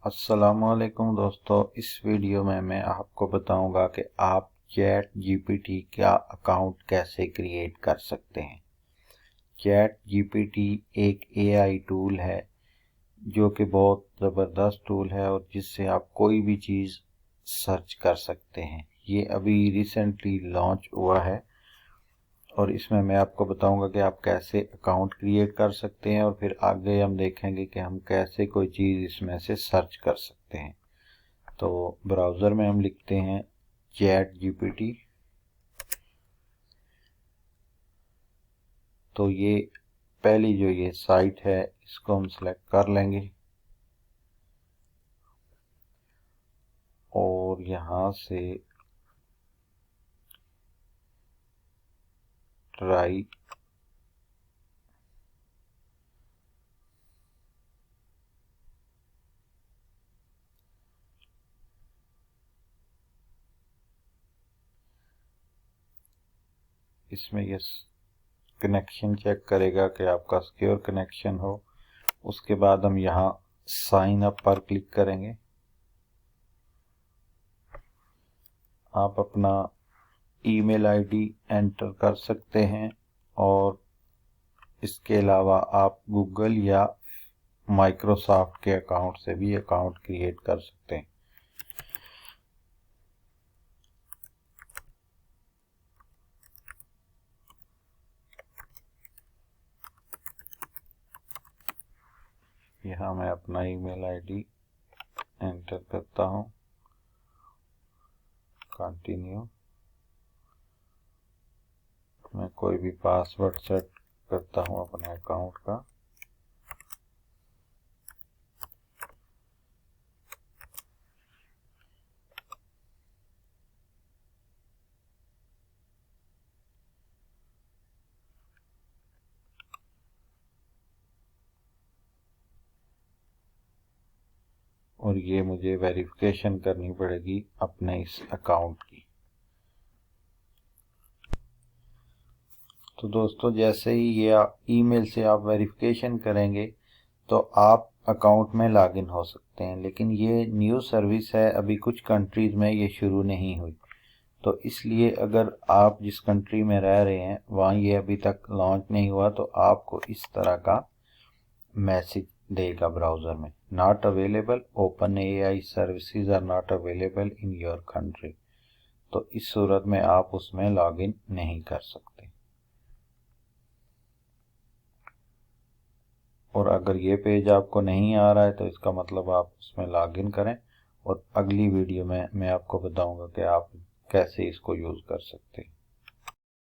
अस्सलामुअलैकुम दोस्तों, इस वीडियो में मैं आपको बताऊंगा कि आप चैट जीपीटी का अकाउंट कैसे क्रिएट कर सकते हैं। चैट जीपीटी एक एआई टूल है जो कि बहुत ज़बरदस्त टूल है और जिससे आप कोई भी चीज़ सर्च कर सकते हैं। ये अभी रिसेंटली लॉन्च हुआ है और इसमें मैं आपको बताऊंगा कि आप कैसे अकाउंट क्रिएट कर सकते हैं और फिर आगे हम देखेंगे कि हम कैसे कोई चीज़ इसमें से सर्च कर सकते हैं। तो ब्राउज़र में हम लिखते हैं चैट जीपीटी। तो ये पहली जो ये साइट है इसको हम सेलेक्ट कर लेंगे और यहाँ से ट्राई इसमें ये कनेक्शन चेक करेगा कि आपका सिक्योर कनेक्शन हो। उसके बाद हम यहाँ साइन अप पर क्लिक करेंगे। आप अपना ईमेल आईडी एंटर कर सकते हैं और इसके अलावा आप गूगल या माइक्रोसॉफ्ट के अकाउंट से भी अकाउंट क्रिएट कर सकते हैं। यहाँ मैं अपना ईमेल आईडी एंटर करता हूँ, कंटिन्यू। मैं कोई भी पासवर्ड सेट करता हूँ अपने अकाउंट का। और ये मुझे वेरिफिकेशन करनी पड़ेगी अपने इस अकाउंट की। तो दोस्तों, जैसे ही ये ईमेल से आप वेरिफिकेशन करेंगे तो आप अकाउंट में लॉगिन हो सकते हैं। लेकिन ये न्यू सर्विस है, अभी कुछ कंट्रीज़ में ये शुरू नहीं हुई। तो इसलिए अगर आप जिस कंट्री में रह रहे हैं वहाँ ये अभी तक लॉन्च नहीं हुआ तो आपको इस तरह का मैसेज देगा ब्राउज़र में, not available, OpenAI services are not available in your country. तो इस सूरत में आप उसमें लॉगिन नहीं कर सकते। और अगर ये पेज आपको नहीं आ रहा है तो इसका मतलब आप उसमें लॉगिन करें और अगली वीडियो में मैं आपको बताऊंगा कि आप कैसे इसको यूज़ कर सकते हैं।